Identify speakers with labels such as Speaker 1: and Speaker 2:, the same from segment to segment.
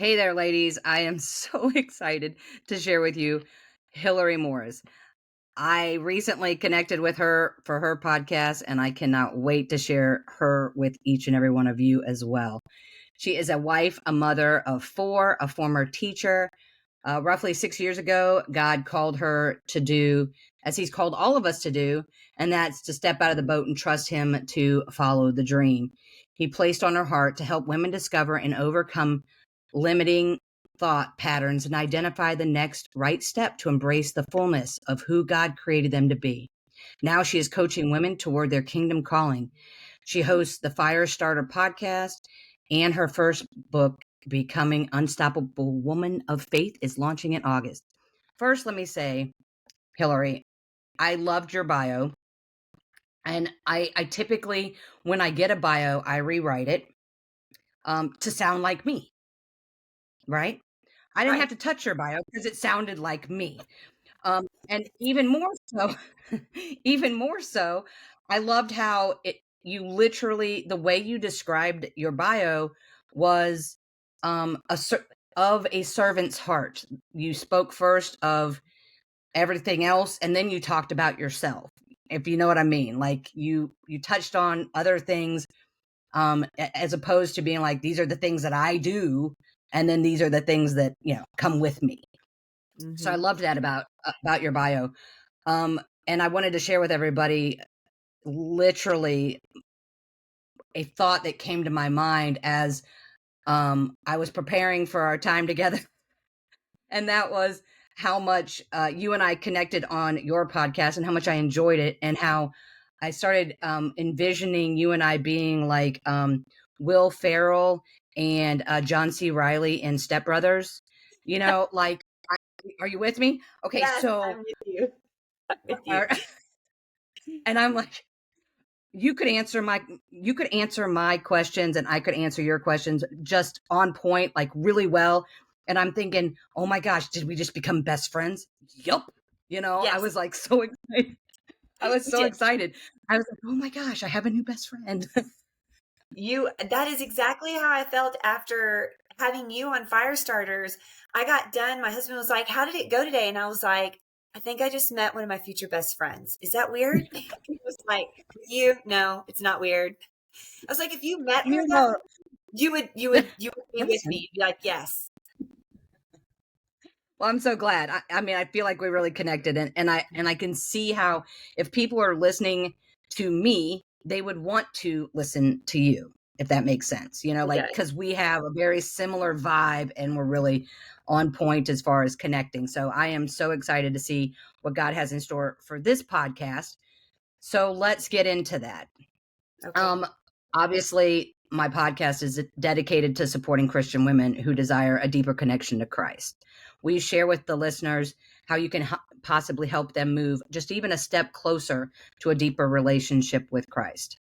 Speaker 1: Hey there, ladies. I am so excited to share with you Hilary Morris. I recently connected with her for her podcast, and I cannot wait to share her with each and every one of you as well. She is a wife, a mother of four, a former teacher. Roughly 6 years ago, God called her to do, as He's called all of us to do, and that's to step out of the boat and trust Him to follow the dream. He placed on her heart to help women discover and overcome limiting thought patterns and identify the next right step to embrace the fullness of who God created them to be. Now she is coaching women toward their kingdom calling. She hosts the Firestarter podcast, and her first book, Becoming Unstoppable Woman of Faith, is launching in August. First, let me say, Hilary, I loved your bio. And I typically, when I get a bio, I rewrite it to sound like me, right? I didn't
Speaker 2: Right.
Speaker 1: have to touch your bio because it sounded like me. And even more so, even more so, I loved how you literally, the way you described your bio was of a servant's heart. You spoke first of everything else, and then you talked about yourself, if you know what I mean. Like you touched on other things, as opposed to being like, these are the things that I do, and then these are the things that come with me. So I
Speaker 2: Mm-hmm.
Speaker 1: loved that about your bio. And I wanted to share with everybody literally a thought that came to my mind as I was preparing for our time together. And that was how much you and I connected on your podcast and how much I enjoyed it, and how I started envisioning you and I being like Will Ferrell and John C. Reilly in Step Brothers. Like, are you with me? Okay,
Speaker 2: Yes,
Speaker 1: so,
Speaker 2: I'm with you. I'm with you.
Speaker 1: and I'm like, you could answer my questions and I could answer your questions just on point, like really well. And I'm thinking, oh my gosh, did we just become best friends? Yup. I
Speaker 2: Yes,
Speaker 1: was like so excited. I was
Speaker 2: we
Speaker 1: so
Speaker 2: did.
Speaker 1: excited. I was like, oh my gosh, I have a new best friend.
Speaker 2: That is exactly how I felt after having you on Firestarters. I got done. My husband was like, "How did it go today?" And I was like, "I think I just met one of my future best friends. Is that weird?" He was like, "You? No, it's not weird." I was like, "If you met her
Speaker 1: you
Speaker 2: though,
Speaker 1: know,
Speaker 2: you would be with
Speaker 1: listen.
Speaker 2: me." You'd be like, "Yes."
Speaker 1: Well, I'm so glad. I mean, I feel like we really connected, and I can see how if people are listening to me, they would want to listen to you, if that makes sense.
Speaker 2: It
Speaker 1: Like,
Speaker 2: does.
Speaker 1: because we have a very similar vibe, and we're really on point as far as connecting. So I am so excited to see what God has in store for this podcast. So let's get into that.
Speaker 2: Okay.
Speaker 1: Um, Obviously, my podcast is dedicated to supporting Christian women who desire a deeper connection to Christ. We share with the listeners how you can possibly help them move just even a step closer to a deeper relationship with Christ.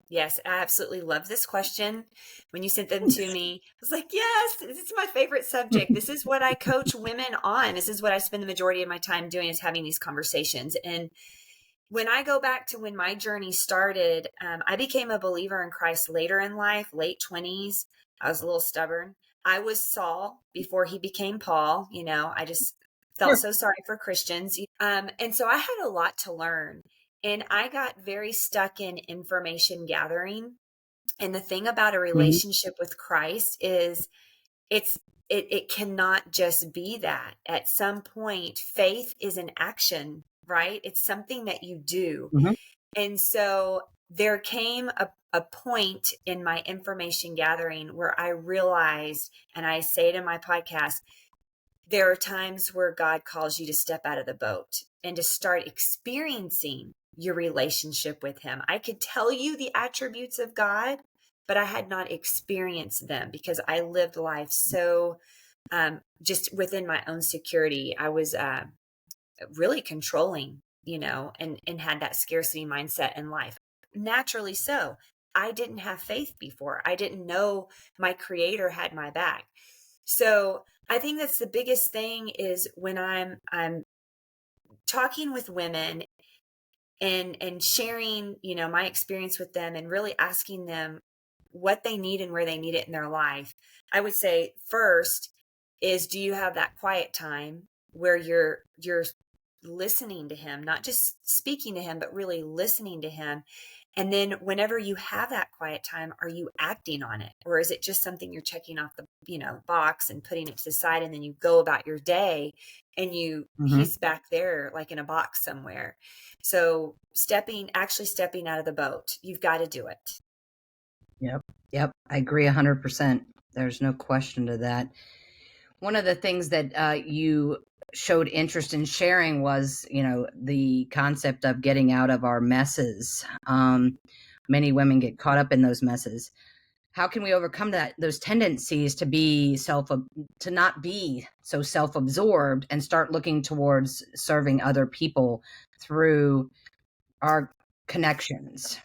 Speaker 2: Yes, I absolutely love this question. When you sent them to me, I was like, yes, this is my favorite subject. This is what I coach women on. This is what I spend the majority of my time doing, is having these conversations. And when I go back to when my journey started, I became a believer in Christ later in life, late 20s. I was a little stubborn. I was Saul before he became Paul. I just felt
Speaker 1: Sure.
Speaker 2: so sorry for Christians. And so I had a lot to learn. And I got very stuck in information gathering. And the thing about a
Speaker 1: Mhm.
Speaker 2: relationship with Christ is it's it cannot just be that. At some point, faith is an action, right? It's something that you do.
Speaker 1: Mhm.
Speaker 2: And so there came a point in my information gathering where I realized, and I say it in my podcast, there are times where God calls you to step out of the boat and to start experiencing your relationship with Him. I could tell you the attributes of God, but I had not experienced them because I lived life so just within my own security. I was really controlling, and had that scarcity mindset in life. Naturally so. I didn't have faith before. I didn't know my creator had my back. So I think that's the biggest thing is when I'm talking with women and sharing, my experience with them and really asking them, what they need and where they need it in their life. I would say first is, do you have that quiet time where you're listening to him, not just speaking to him, but really listening to him? And then whenever you have that quiet time, are you acting on it? Or is it just something you're checking off the, box and putting it to the side, and then you go about your day and
Speaker 1: Mm-hmm.
Speaker 2: he's back there like in a box somewhere. So actually stepping out of the boat, you've got to do it.
Speaker 1: Yep. Yep. I agree 100%. There's no question to that. One of the things that you showed interest in sharing was, the concept of getting out of our messes. Many women get caught up in those messes. How can we overcome those tendencies to not be so self-absorbed and start looking towards serving other people through our connections?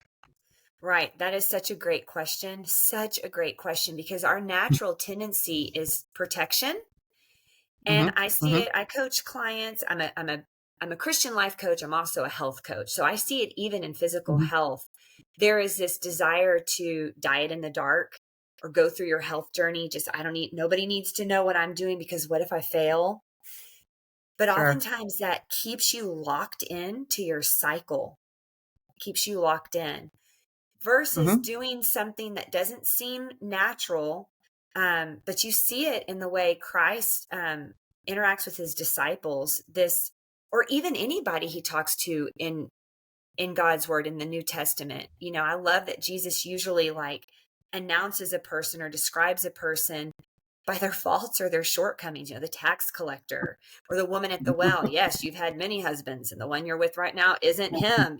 Speaker 2: Right. That is such a great question. Such a great question, because our natural tendency is protection. And
Speaker 1: Mm-hmm.
Speaker 2: I see
Speaker 1: Mm-hmm.
Speaker 2: it. I coach clients. I'm a Christian life coach. I'm also a health coach. So I see it even in physical
Speaker 1: Mm-hmm.
Speaker 2: health. There is this desire to diet in the dark or go through your health journey. Just, nobody needs to know what I'm doing, because what if I fail? But
Speaker 1: Sure.
Speaker 2: oftentimes that keeps you locked in to your cycle, keeps you locked in, versus
Speaker 1: Mm-hmm.
Speaker 2: doing something that doesn't seem natural. But you see it in the way Christ interacts with his disciples, or even anybody he talks to in God's word in the New Testament. I love that Jesus usually like announces a person or describes a person by their faults or their shortcomings. The tax collector or the woman at the well. Yes, you've had many husbands, and the one you're with right now isn't him.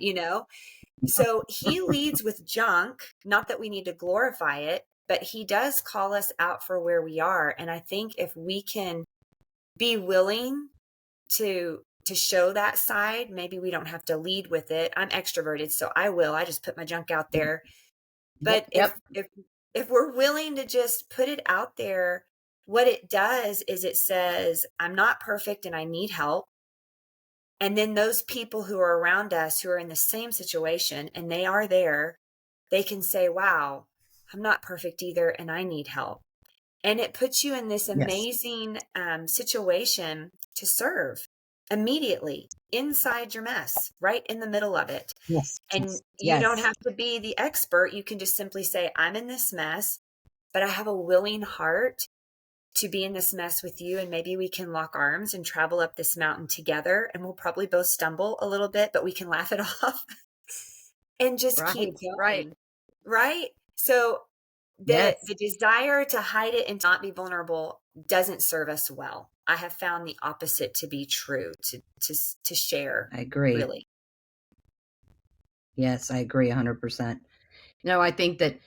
Speaker 2: So he leads with junk, not that we need to glorify it, but he does call us out for where we are. And I think if we can be willing to show that side, maybe we don't have to lead with it. I'm extroverted, so I just put my junk out there.
Speaker 1: Yep.
Speaker 2: But if
Speaker 1: Yep.
Speaker 2: if if we're willing to just put it out there, what it does is it says, I'm not perfect and I need help. And then those people who are around us who are in the same situation and they are there, they can say, wow, I'm not perfect either and I need help. And it puts you in this
Speaker 1: Yes.
Speaker 2: amazing situation to serve immediately inside your mess, right in the middle of it.
Speaker 1: Yes.
Speaker 2: And
Speaker 1: Yes.
Speaker 2: you don't
Speaker 1: Yes.
Speaker 2: have to be the expert. You can just simply say, I'm in this mess, but I have a willing heart to be in this mess with you. And maybe we can lock arms and travel up this mountain together. And we'll probably both stumble a little bit, but we can laugh it off and just keep
Speaker 1: Right. Right.
Speaker 2: going. Right. So the
Speaker 1: Yes.
Speaker 2: desire to hide it and not be vulnerable doesn't serve us well. I have found the opposite to be true, to share,
Speaker 1: I agree.
Speaker 2: really.
Speaker 1: Yes, I agree 100%. I think that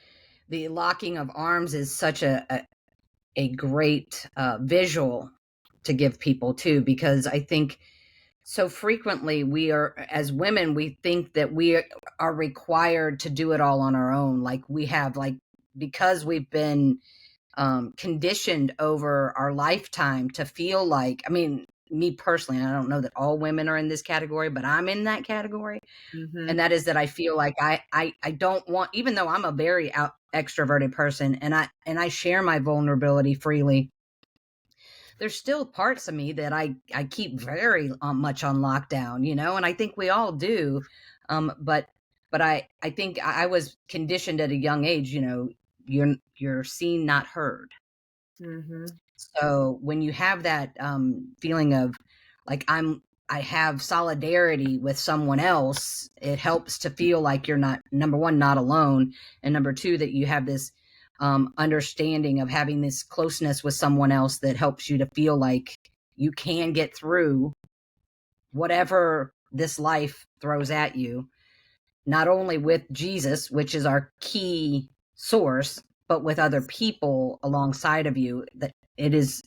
Speaker 1: the locking of arms is such a great visual to give people too, because I think so frequently as women, we think that we are required to do it all on our own. Like we have, like, because we've been conditioned over our lifetime to feel like, I mean, me personally, I don't know that all women are in this category, but I'm in that category.
Speaker 2: Mm-hmm.
Speaker 1: And that is that I feel like I don't want, even though I'm a very extroverted person and I share my vulnerability freely, there's still parts of me that I keep very much on lockdown, and I think we all do. But I think I was conditioned at a young age, you're seen, not heard.
Speaker 2: Mm-hmm.
Speaker 1: So when you have that feeling of like I have solidarity with someone else, it helps to feel like you're not, number one, not alone, and number two, that you have this understanding of having this closeness with someone else that helps you to feel like you can get through whatever this life throws at you, not only with Jesus, which is our key source, but with other people alongside of you. That it is,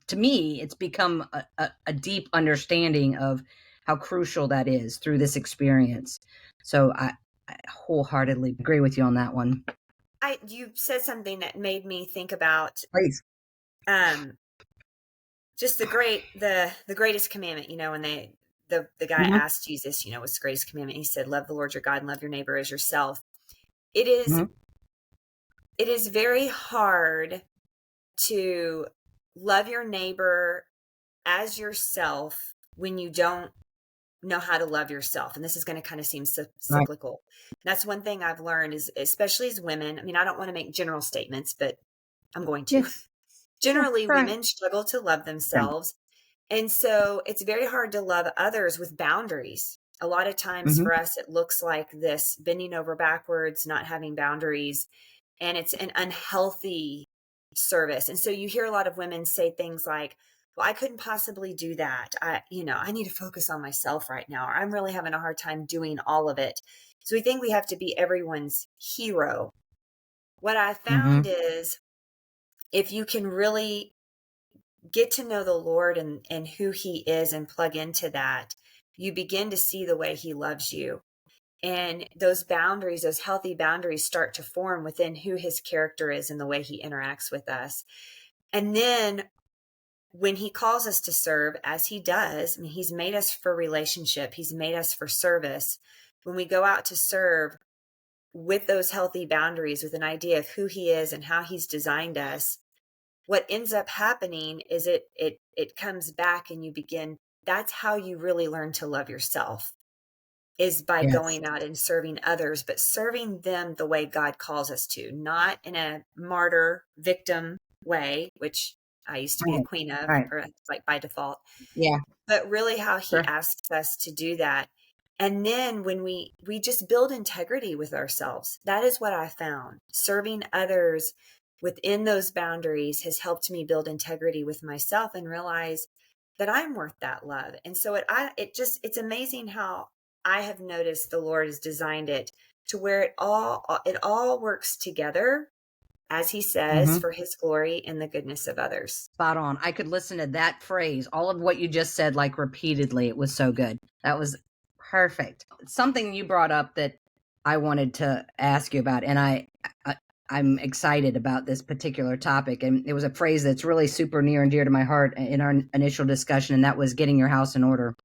Speaker 1: to me, it's become a deep understanding of how crucial that is through this experience. So I wholeheartedly agree with you on that one.
Speaker 2: You said something that made me think about
Speaker 1: Please.
Speaker 2: um, just the greatest commandment. When the guy
Speaker 1: Hmm.
Speaker 2: asked Jesus, what's the greatest commandment? He said, love the Lord your God and love your neighbor as yourself. It is
Speaker 1: Hmm.
Speaker 2: it is very hard to love your neighbor as yourself when you don't know how to love yourself. And this is going to kind of seem
Speaker 1: Right.
Speaker 2: cyclical. That's one thing I've learned is, especially as women. I mean, I don't want to make general statements, but I'm going to.
Speaker 1: Yeah. Yeah.
Speaker 2: Generally,
Speaker 1: Right.
Speaker 2: women struggle to love
Speaker 1: Right.
Speaker 2: themselves. And so it's very hard to love others with boundaries. A lot of times
Speaker 1: Mm-hmm.
Speaker 2: for us, it looks like this bending over backwards, not having boundaries, and it's an unhealthy service. And so you hear a lot of women say things like, well, I couldn't possibly do that. I need to focus on myself right now, or I'm really having a hard time doing all of it. So we think we have to be everyone's hero. What I
Speaker 1: Mm-hmm.
Speaker 2: found is if you can really get to know the Lord and who he is and plug into that, you begin to see the way he loves you. And those boundaries, those healthy boundaries start to form within who his character is and the way he interacts with us. And then when he calls us to serve, as he does, I mean, he's made us for relationship, he's made us for service. When we go out to serve with those healthy boundaries, with an idea of who he is and how he's designed us, what ends up happening is it comes back and you begin, that's how you really learn to love yourself, is by
Speaker 1: Yes.
Speaker 2: going out and serving others, but serving them the way God calls us to, not in a martyr victim way, which I used to be a
Speaker 1: Right.
Speaker 2: queen of,
Speaker 1: Right.
Speaker 2: or it's like by default,
Speaker 1: Yeah.
Speaker 2: but really how he
Speaker 1: Sure.
Speaker 2: asks us to do that. And then when we just build integrity with ourselves, that is what I found. Serving others within those boundaries has helped me build integrity with myself and realize that I'm worth that love. And so it's amazing how I have noticed the Lord has designed it to where it all works together, as he says,
Speaker 1: Mm-hmm.
Speaker 2: for his glory and the goodness of others.
Speaker 1: Spot on. I could listen to that phrase, all of what you just said, like repeatedly. It was so good. That was perfect. Something you brought up that I wanted to ask you about, and I'm excited about this particular topic. And it was a phrase that's really super near and dear to my heart in our initial discussion, and that was getting your house in order.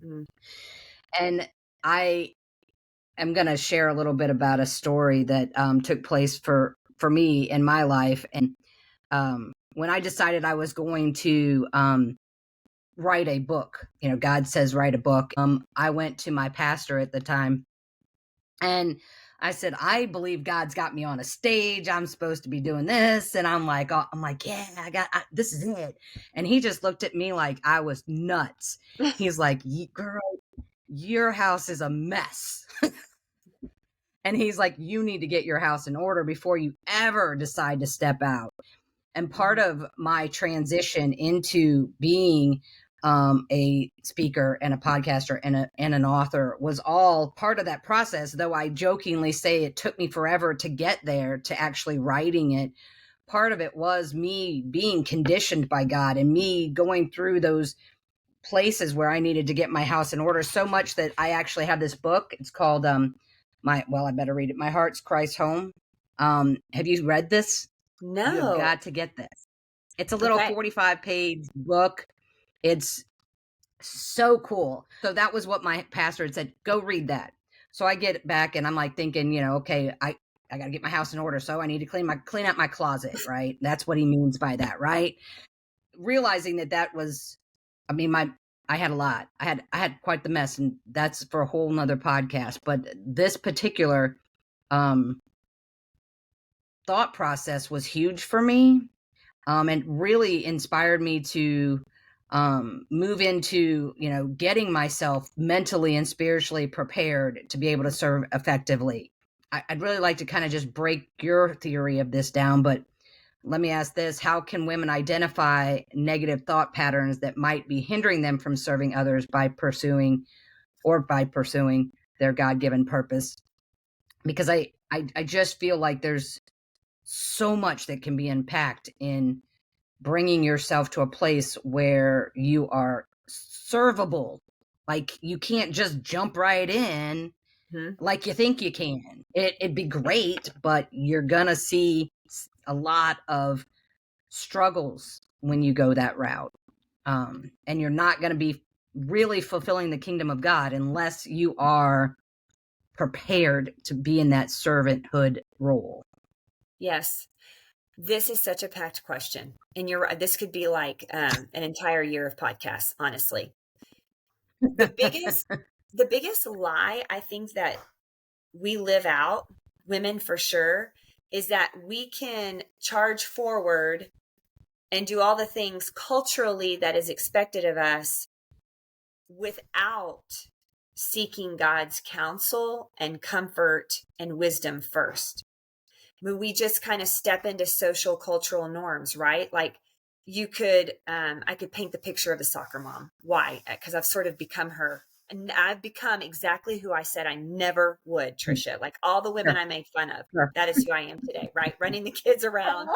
Speaker 2: Mm.
Speaker 1: And I am going to share a little bit about a story that took place for me in my life. And when I decided I was going to write a book, God says write a book. I went to my pastor at the time and I said, I believe God's got me on a stage. I'm supposed to be doing this. And I'm like, yeah, this is it. And he just looked at me like I was nuts. He's like, girl, your house is a mess. And he's like, you need to get your house in order before you ever decide to step out. And part of my transition into being a speaker and a podcaster and an author was all part of that process. Though I jokingly say it took me forever to get there to actually writing it. Part of it was me being conditioned by God and me going through those places where I needed to get my house in order, so much that I actually have this book. It's called I better read it. My Heart's Christ Home. Have you read this? You have
Speaker 2: No.
Speaker 1: got to get this. It's a little
Speaker 2: Okay.
Speaker 1: 45-page book. It's so cool. So that was what my pastor had said, go read that. So I get back and I'm like thinking, okay, I got to get my house in order. So I need to clean out my closet, right? That's what he means by that, right? Realizing that was, I mean, I had a lot. I had quite the mess, and that's for a whole nother podcast. But this particular thought process was huge for me, and really inspired me to move into getting myself mentally and spiritually prepared to be able to serve effectively. I'd really like to kind of just break your theory of this down, but let me ask this: how can women identify negative thought patterns that might be hindering them from serving others by pursuing their God-given purpose? Because I just feel like there's so much that can be unpacked in bringing yourself to a place where you are servable. Like you can't just jump right in
Speaker 2: Hmm.
Speaker 1: like you think you can. It'd be great, but you're gonna see a lot of struggles when you go that route. And you're not going to be really fulfilling the kingdom of God unless you are prepared to be in that servanthood role.
Speaker 2: Yes. This is such a packed question. And you're right. This could be like an entire year of podcasts, honestly. The biggest, the biggest lie I think that we live out, women for sure, is that we can charge forward and do all the things culturally that is expected of us without seeking God's counsel and comfort and wisdom first. When we just kind of step into social cultural norms, right? Like you could, I could paint the picture of a soccer mom. Why? Because I've sort of become her. And I've become exactly who I said I never would, Trisha. Like all the women
Speaker 1: Sure,
Speaker 2: I made fun of,
Speaker 1: sure.
Speaker 2: that is who I am today, right? Running the kids around.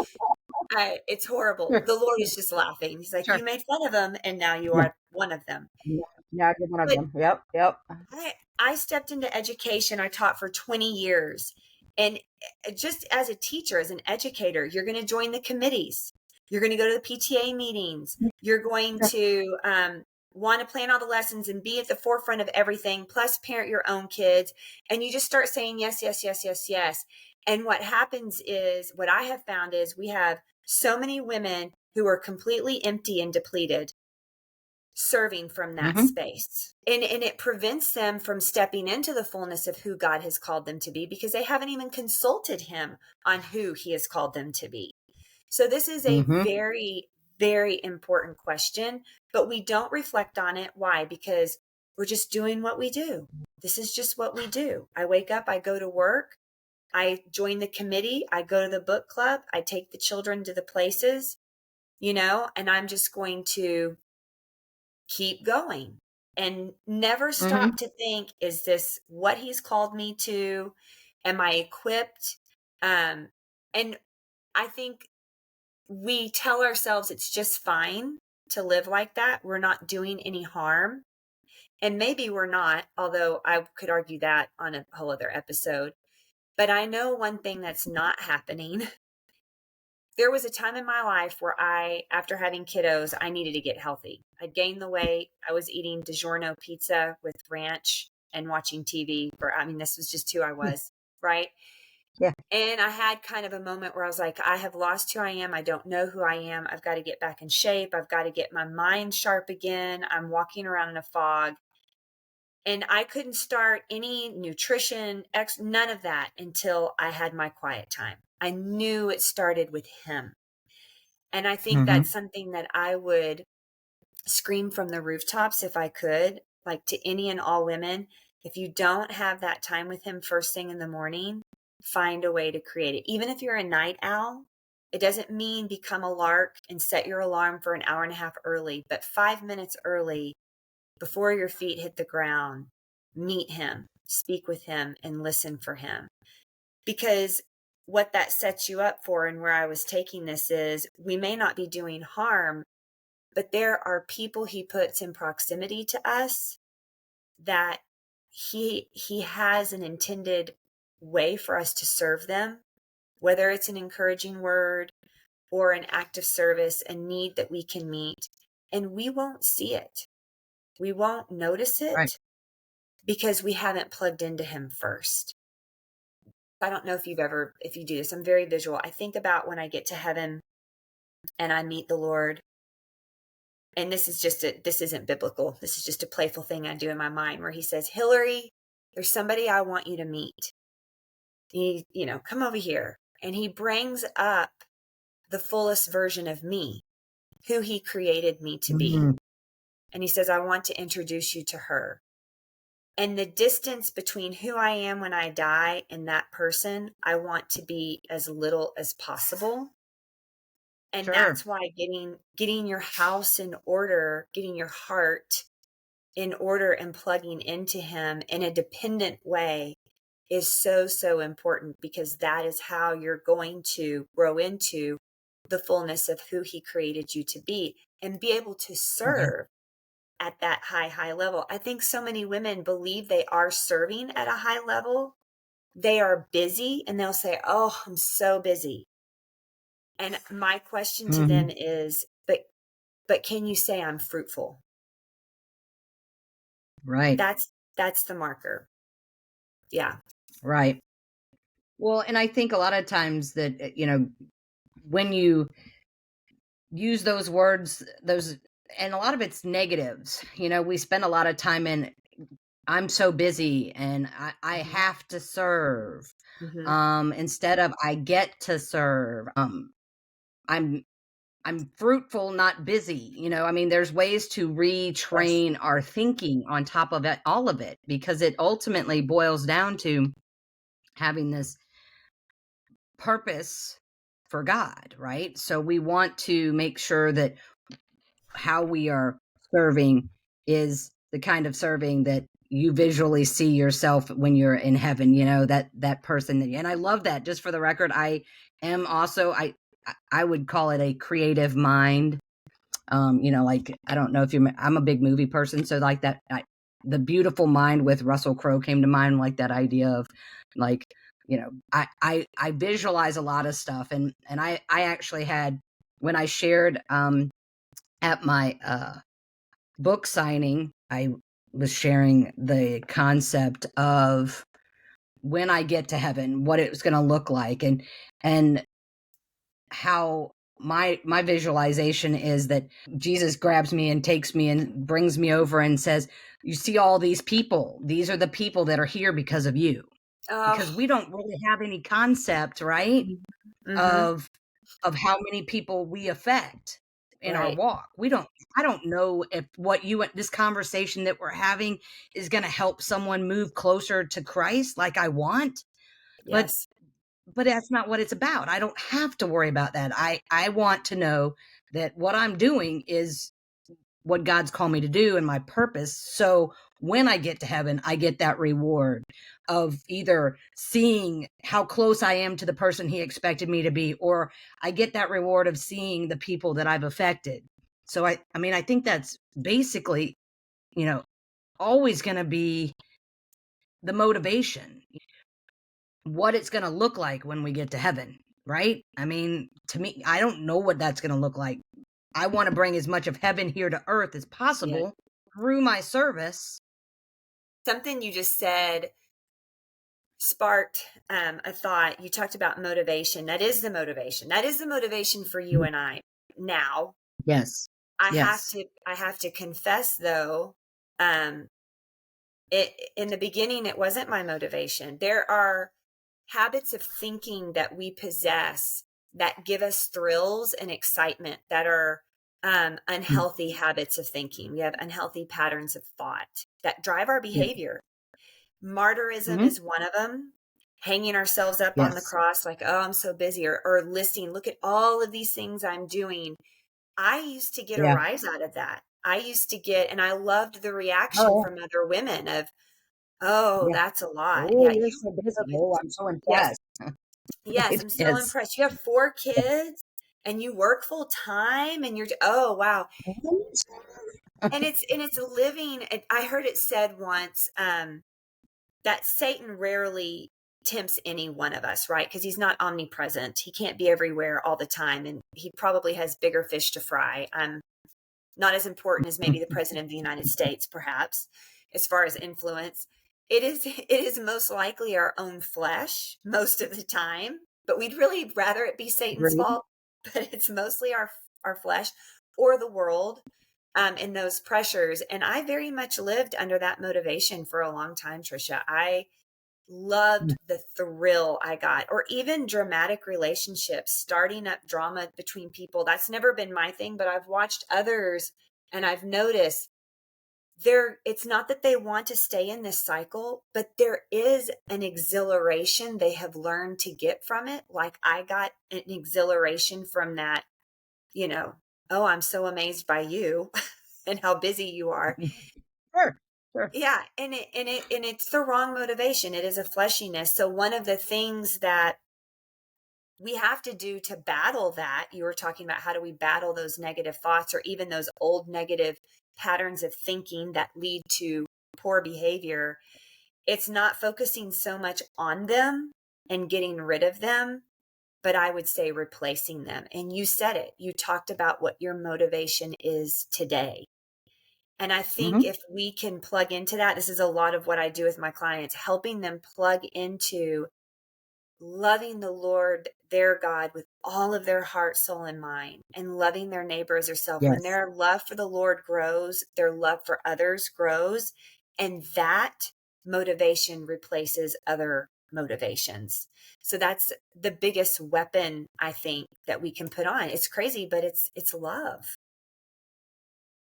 Speaker 2: It's horrible.
Speaker 1: Sure,
Speaker 2: The Lord is just laughing. He's like,
Speaker 1: sure.
Speaker 2: you made fun of them, and now you
Speaker 1: Yeah.
Speaker 2: are one of them.
Speaker 1: Yeah, you're one of
Speaker 2: But
Speaker 1: them. Yep, yep.
Speaker 2: I stepped into education. I taught for 20 years. And just as a teacher, as an educator, you're going to join the committees. You're going to go to the PTA meetings. You're going to want to plan all the lessons and be at the forefront of everything, plus parent your own kids. And you just start saying yes, yes, yes, yes, yes. And what happens is, what I have found is we have so many women who are completely empty and depleted serving from that
Speaker 1: Mm-hmm.
Speaker 2: space. And it prevents them from stepping into the fullness of who God has called them to be because they haven't even consulted him on who he has called them to be. So this is a
Speaker 1: Mm-hmm.
Speaker 2: very, very important question, but we don't reflect on it. Why? Because we're just doing what we do. This is just what we do. I wake up, I go to work, I join the committee, I go to the book club, I take the children to the places, and I'm just going to keep going and never
Speaker 1: Mm-hmm.
Speaker 2: stop to think, is this what he's called me to? Am I equipped? And I think we tell ourselves it's just fine to live like that. We're not doing any harm. And maybe we're not, although I could argue that on a whole other episode. But I know one thing that's not happening. There was a time in my life where after having kiddos, I needed to get healthy. I'd gained the weight. I was eating DiGiorno pizza with ranch and watching TV this was just who I was, right?
Speaker 1: Yeah.
Speaker 2: And I had kind of a moment where I was like, I have lost who I am. I don't know who I am. I've got to get back in shape. I've got to get my mind sharp again. I'm walking around in a fog. And I couldn't start any nutrition, none of that until I had my quiet time. I knew it started with him. And I think
Speaker 1: Mm-hmm.
Speaker 2: that's something that I would scream from the rooftops if I could, like to any and all women. If you don't have that time with him first thing in the morning, find a way to create it. Even if you're a night owl, it doesn't mean become a lark and set your alarm for an hour and a half early, but 5 minutes early before your feet hit the ground, meet him, speak with him, and listen for him. Because what that sets you up for, and where I was taking this, is we may not be doing harm, but there are people he puts in proximity to us that he has an intended way for us to serve them, whether it's an encouraging word or an act of service, a need that we can meet, and we won't see it. We won't notice
Speaker 1: Right.
Speaker 2: it because we haven't plugged into him first. I don't know if if you do this, I'm very visual. I think about when I get to heaven and I meet the Lord. And this isn't biblical. This is just a playful thing I do in my mind where he says, Hilary, there's somebody I want you to meet. Come over here. And he brings up the fullest version of me, who he created me to be.
Speaker 1: Mm-hmm.
Speaker 2: And he says, I want to introduce you to her. And the distance between who I am when I die and that person, I want to be as little as possible. And
Speaker 1: Sure.
Speaker 2: that's why getting your house in order, getting your heart in order, and plugging into him in a dependent way is so, so important, because that is how you're going to grow into the fullness of who he created you to be and be able to
Speaker 1: Mm-hmm.
Speaker 2: serve at that high, high level. I think so many women believe they are serving at a high level. They are busy and they'll say, oh, I'm so busy. And my question to
Speaker 1: Mm-hmm.
Speaker 2: them is, but can you say I'm fruitful?
Speaker 1: Right.
Speaker 2: That's the marker. Yeah.
Speaker 1: Right. Well, and I think a lot of times that, when you use those words, and a lot of it's negatives, we spend a lot of time in, I'm so busy and I
Speaker 2: Mhm.
Speaker 1: have to serve,
Speaker 2: Mhm.
Speaker 1: instead of I get to serve. I'm I'm fruitful, not busy. I mean, there's ways to
Speaker 2: Yes.
Speaker 1: retrain our thinking on top of it, all of it, because it ultimately boils down to having this purpose for God, right? So we want to make sure that how we are serving is the kind of serving that you visually see yourself when you're in heaven, that person and I love that. Just for the record, I am also I would call it a creative mind. Like, I don't know if I'm a big movie person, so like that, the Beautiful Mind with Russell Crowe came to mind, like that idea of, like, I visualize a lot of stuff, and I actually had, when I shared at my book signing, I was sharing the concept of when I get to heaven, what it was going to look like, and how my visualization is that Jesus grabs me and takes me and brings me over and says, "You see all these people? These are the people that are here because of you." Because
Speaker 2: Oh.
Speaker 1: we don't really have any concept, right,
Speaker 2: Mhm. Mhm.
Speaker 1: of how many people we affect in our
Speaker 2: Right.
Speaker 1: walk. I don't know if this conversation that we're having is going to help someone move closer to Christ like I want, but
Speaker 2: Yes.
Speaker 1: that's not what it's about. I don't have to worry about that. I want to know that what I'm doing is what God's called me to do and my purpose. So when I get to heaven, I get that reward of either seeing how close I am to the person he expected me to be, or I get that reward of seeing the people that I've affected. So I mean, I think that's basically, you know, always going to be the motivation, what it's going to look like when we get to heaven, right? I mean, to me, I don't know what that's going to look like. I want to bring as much of heaven here to earth as
Speaker 2: Yeah.
Speaker 1: possible through my service.
Speaker 2: Something you just said sparked a thought. You talked about motivation. That is the motivation. That is the motivation for you
Speaker 1: Mhm.
Speaker 2: and I. Now,
Speaker 1: Yes. Yes.
Speaker 2: I have to confess though, um, it in the beginning it wasn't my motivation. There are habits of thinking that we possess that give us thrills and excitement that are unhealthy habits of thinking. We have unhealthy patterns of thought that drive our
Speaker 1: Yeah.
Speaker 2: behavior. Martyrism
Speaker 1: Mhm.
Speaker 2: is one of them. Hanging ourselves up on the
Speaker 1: Yes.
Speaker 2: cross, like, oh, I'm so busy, or listing, look at all of these things I'm doing. I used to get a
Speaker 1: Yeah.
Speaker 2: rise out of that. I used to get, and I loved the reaction
Speaker 1: Oh,
Speaker 2: from other women of, oh,
Speaker 1: yeah.
Speaker 2: that's a lot.
Speaker 1: Oh,
Speaker 2: Yeah,
Speaker 1: you're so busy.
Speaker 2: you,
Speaker 1: Oh, I'm so
Speaker 2: yes,
Speaker 1: impressed.
Speaker 2: yes,
Speaker 1: Right?
Speaker 2: I'm so
Speaker 1: Yes.
Speaker 2: impressed. You have 4 kids and you work full time and oh, wow. And it's a living, I heard it said once, that Satan rarely tempts any one of us, right? Because he's not omnipresent. He can't be everywhere all the time. And he probably has bigger fish to fry. Not as important as maybe the president of the United States, perhaps, as far as influence. It is most likely our own flesh most of the time, but we'd really rather it be Satan's
Speaker 1: Agreed.
Speaker 2: fault. But it's mostly our flesh or the world, in those pressures. And I very much lived under that motivation for a long time, Trisha. I loved the thrill I got, or even dramatic relationships, starting up drama between people. That's never been my thing, but I've watched others and I've noticed it's not that they want to stay in this cycle, but there is an exhilaration they have learned to get from it. Like I got an exhilaration from that, you know, oh, I'm so amazed by you and how busy you are.
Speaker 1: Sure. Sure.
Speaker 2: Yeah, and it's the wrong motivation. It is a fleshiness. So one of the things that we have to do to battle that, you were talking about how do we battle those negative thoughts or even those old negative patterns of thinking that lead to poor behavior. It's not focusing so much on them and getting rid of them, but I would say replacing them. And you said it. You talked about what your motivation is today. And I think
Speaker 1: Mhm.
Speaker 2: if we can plug into that, this is a lot of what I do with my clients, helping them plug into loving the Lord, their God, with all of their heart, soul, and mind, and loving their neighbor as herself. When
Speaker 1: Yes.
Speaker 2: their love for the Lord grows, their love for others grows, and that motivation replaces other motivations. So that's the biggest weapon I think that we can put on. It's crazy, but it's love.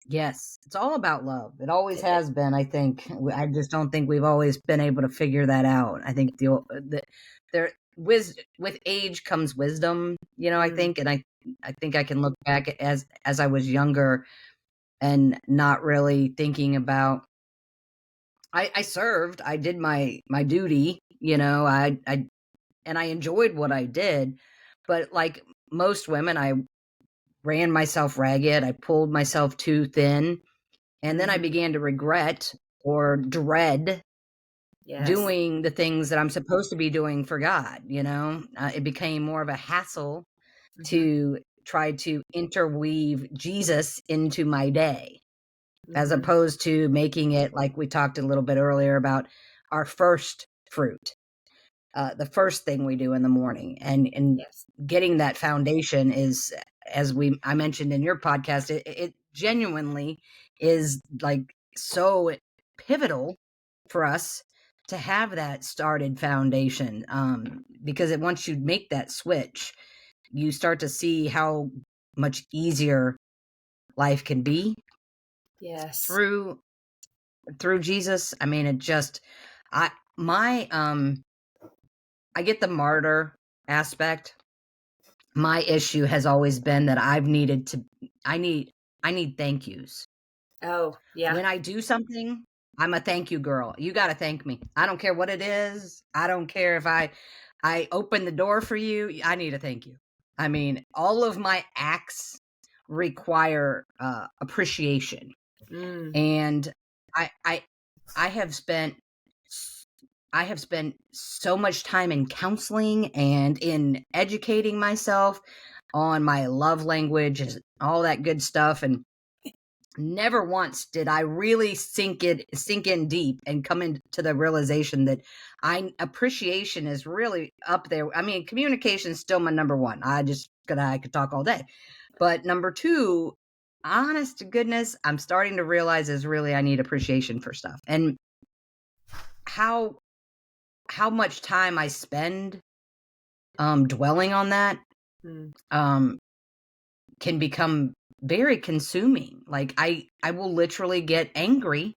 Speaker 1: Yes. It's all about love. It always
Speaker 2: It is.
Speaker 1: has been, I think. I just don't think we've always been able to figure that out. I think there with age comes wisdom, I
Speaker 2: Mm,
Speaker 1: think, and I think I can look back as I was younger and not really thinking about I served, I did my duty, I and I enjoyed what I did, but like most women, I ran myself ragged, I pulled myself too thin, and then I
Speaker 2: mm-hmm.
Speaker 1: began to regret or dread
Speaker 2: Yes.
Speaker 1: doing the things that I'm supposed to be doing for God, it became more of a hassle
Speaker 2: Mm-hmm.
Speaker 1: to try to interweave Jesus into my day, as
Speaker 2: Mm-hmm.
Speaker 1: opposed to making it like we talked a little bit earlier about our first fruit, the first thing we do in the morning, and
Speaker 2: Yes.
Speaker 1: getting that foundation is, as I mentioned in your podcast, it genuinely is like so pivotal for us to have that started foundation, because once you make that switch, you start to see how much easier life can be
Speaker 2: Yes.
Speaker 1: through Jesus. I mean, it just I my I get the martyr aspect. My issue has always been that I need I need thank yous.
Speaker 2: Oh, yeah.
Speaker 1: When I do something, I'm a thank you girl. You got to thank me. I don't care what it is. I don't care if I open the door for you. I need a thank you. I mean, all of my acts require appreciation.
Speaker 2: Mm,
Speaker 1: And I I I have spent I have spent so much time in counseling and in educating myself on my love language and all that good stuff, and never once did I really sink in deep and come into the realization that I appreciation is really up there. I mean, communication is still my number one. I could talk all day. But number two, honest to goodness, I'm starting to realize is really I need appreciation for stuff. And how much time I spend dwelling on that
Speaker 2: mm,
Speaker 1: um can become very consuming. Like I will literally get angry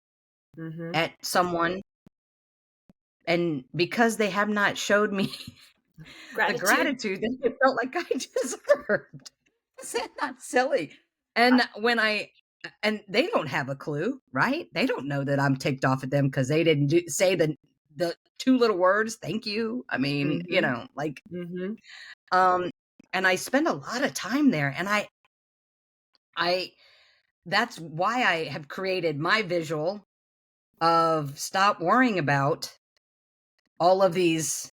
Speaker 2: mm-hmm.
Speaker 1: at someone, and because they have not showed me the
Speaker 2: Gratitude.
Speaker 1: gratitude that I felt like I deserved. Is that not silly? And when I and they don't have a clue, right? They don't know that I'm ticked off at them because they didn't say the two little words, thank you. I mean,
Speaker 2: Mm-hmm.
Speaker 1: like
Speaker 2: Mm-hmm.
Speaker 1: um and I spend a lot of time there, and I that's why I have created my visual of stop worrying about all of these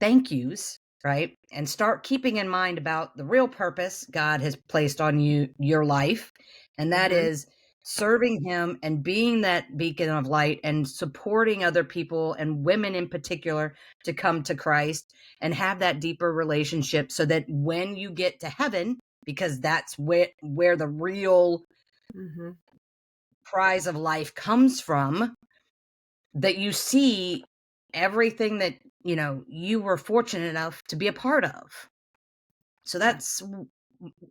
Speaker 1: thank yous, right? And start keeping in mind about the real purpose God has placed on your life. And that
Speaker 2: Mm-hmm.
Speaker 1: is serving Him and being that beacon of light and supporting other people and women in particular to come to Christ and have that deeper relationship, so that when you get to heaven, because that's where the real
Speaker 2: Mm-hmm.
Speaker 1: prize of life comes from, that you see everything that you were fortunate enough to be a part of. So
Speaker 2: Yeah.
Speaker 1: that's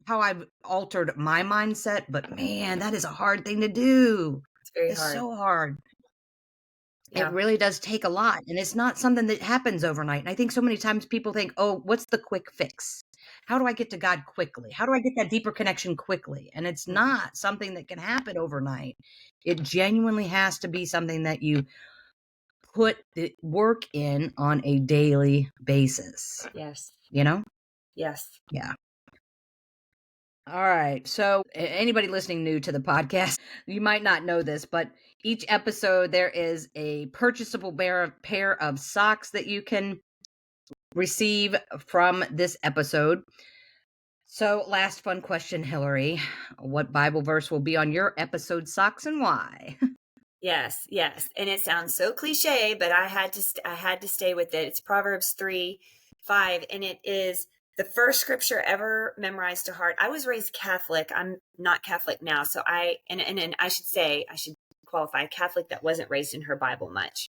Speaker 1: how I've altered my mindset, but man, that is a hard thing to do.
Speaker 2: It's very
Speaker 1: It's
Speaker 2: hard.
Speaker 1: so hard. It
Speaker 2: Yeah.
Speaker 1: really does take a lot, and it's not something that happens overnight. And I think so many times people think, oh, what's the quick fix? How do I get to God quickly? How do I get that deeper connection quickly? And it's
Speaker 2: Mm-mm.
Speaker 1: not something that can happen overnight. It genuinely has to be something that you put the work in on a daily basis,
Speaker 2: Yes.
Speaker 1: you know?
Speaker 2: Yes.
Speaker 1: Yeah. All right. So, anybody listening new to the podcast, you might not know this, but each episode there is a purchasable pair of socks that you can receive from this episode. So, last fun question, Hilary. What Bible verse will be on your episode socks and why?
Speaker 2: Yes. Yes. And it sounds so cliche, but I had to stay with it. It's Proverbs 3, 5, and it is the first scripture ever memorized to heart. I was raised Catholic. I'm not Catholic now. So and I should qualify, Catholic that wasn't raised in her Bible much.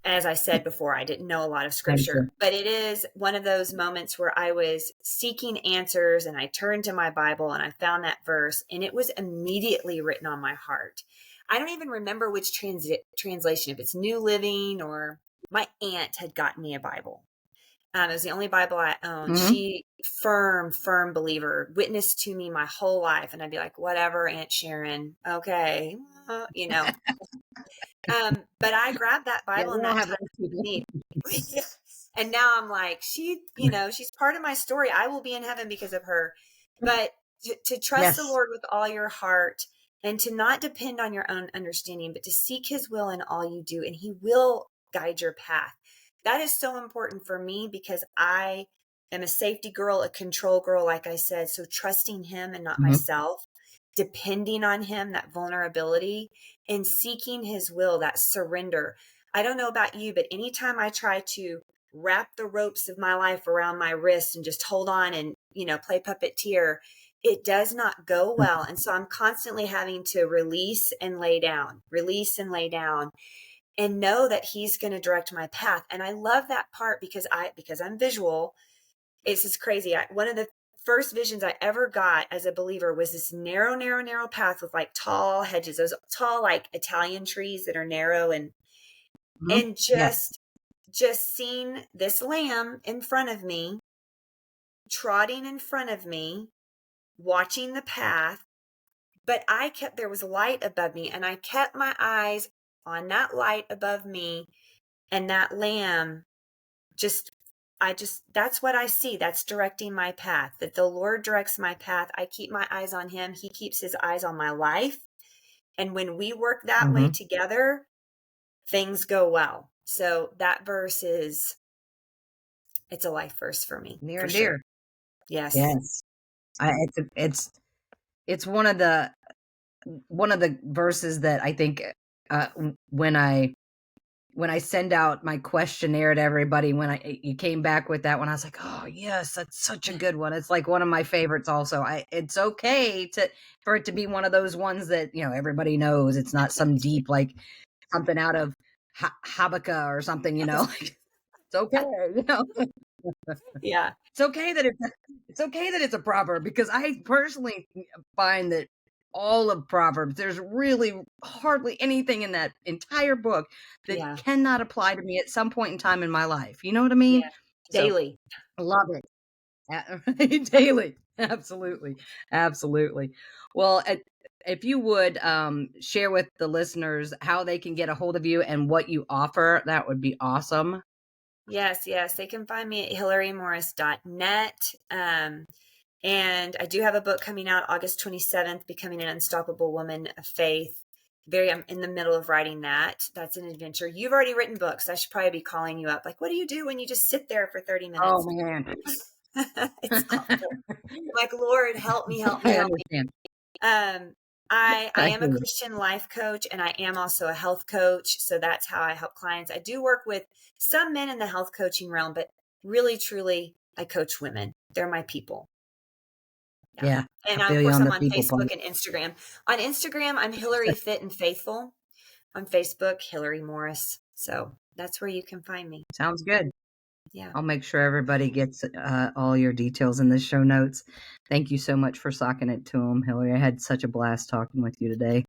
Speaker 2: As I said before, I didn't know a lot of scripture, but it is one of those moments where I was seeking answers and I turned to my Bible and I found that verse and it was immediately written on my heart. I don't even remember which translation, if it's New Living or my aunt had gotten me a Bible. It was the only Bible I owned.
Speaker 1: Mm-hmm.
Speaker 2: She, firm believer, witnessed to me my whole life. And I'd be like, whatever, Aunt Sharon. Okay. You know, but I grabbed that
Speaker 1: Yeah,
Speaker 2: Bible
Speaker 1: we
Speaker 2: in
Speaker 1: don't
Speaker 2: that
Speaker 1: have
Speaker 2: time
Speaker 1: those
Speaker 2: of
Speaker 1: people.
Speaker 2: need. And now I'm like, she's part of my story. I will be in heaven because of her. But to trust the
Speaker 1: Yes.
Speaker 2: Lord with all your heart and to not depend on your own understanding, but to seek his will in all you do, and he will guide your path. That is so important for me because I am a safety girl, a control girl, like I said. So trusting him and not
Speaker 1: Mm-hmm.
Speaker 2: myself, depending on him, that vulnerability, and seeking his will, that surrender. I don't know about you, but anytime I try to wrap the ropes of my life around my wrist and just hold on and, play puppeteer, it does not go well. And so I'm constantly having to release and lay down, and know that he's going to direct my path. And I love that part because I'm visual. It's just crazy. One of the first visions I ever got as a believer was this narrow path with like tall hedges, those tall, like Italian trees that are narrow
Speaker 1: Mm-hmm.
Speaker 2: and
Speaker 1: Yes.
Speaker 2: just seeing this lamb in front of me, trotting in front of me, watching the path. But there was light above me and I kept my eyes on that light above me and that lamb. That's what I see. That's directing my path, that the Lord directs my path. I keep my eyes on him. He keeps his eyes on my life. And when we work that way
Speaker 1: Mm-hmm.
Speaker 2: together, things go well. So that verse it's a life verse for me,
Speaker 1: Near
Speaker 2: for
Speaker 1: and
Speaker 2: sure.
Speaker 1: dear.
Speaker 2: Yes.
Speaker 1: Yes. It's one of the verses that I think uh, when I send out my questionnaire to everybody, when you came back with that one, I was like, oh yes, that's such a good one. It's like one of my favorites. Also, it's okay for it to be one of those ones that everybody knows. It's not some deep like something out of Habakkuk or something. It's okay.
Speaker 2: Yeah.
Speaker 1: It's okay that it's a proverb, because I personally find that all of Proverbs, there's really hardly anything in that entire book that
Speaker 2: Yeah.
Speaker 1: cannot apply to me at some point in time in my life. You know what I mean?
Speaker 2: Yeah.
Speaker 1: So
Speaker 2: Daily.
Speaker 1: love it. Daily. Absolutely. Absolutely. Well, if you would share with the listeners how they can get a hold of you and what you offer, that would be awesome.
Speaker 2: Yes. They can find me at hillarymorris.net. And I do have a book coming out August 27th, Becoming an Unstoppable Woman of Faith. I'm in the middle of writing that. That's an adventure. You've already written books. I should probably be calling you up. Like, what do you do when you just sit there for 30
Speaker 1: Oh
Speaker 2: minutes?
Speaker 1: man.
Speaker 2: It's awful. Like, Lord, help me.
Speaker 1: I understand.
Speaker 2: I
Speaker 1: I
Speaker 2: am a
Speaker 1: hear you.
Speaker 2: Christian life coach and I am also a health coach. So that's how I help clients. I do work with some men in the health coaching realm, but really, truly, I coach women. They're my people. Yeah.
Speaker 1: Yeah, I
Speaker 2: And
Speaker 1: feel
Speaker 2: of
Speaker 1: you
Speaker 2: course,
Speaker 1: on
Speaker 2: I'm
Speaker 1: the
Speaker 2: on
Speaker 1: people part.
Speaker 2: Facebook and Instagram. On Instagram, I'm Hilary Fit and Faithful. On Facebook, Hilary Morris. So that's where you can find me.
Speaker 1: Sounds good.
Speaker 2: Yeah.
Speaker 1: I'll make sure everybody gets all your details in the show notes. Thank you so much for socking it to them, Hillary. I had such a blast talking with you today.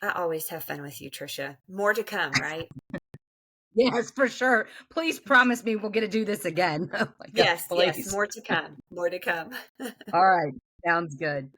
Speaker 2: I always have fun with you, Trisha. More to come, right?
Speaker 1: Yes, for sure. Please promise me we'll get to do this again. Oh my God,
Speaker 2: Yes.
Speaker 1: please.
Speaker 2: More to come. More to come.
Speaker 1: All right. Sounds good.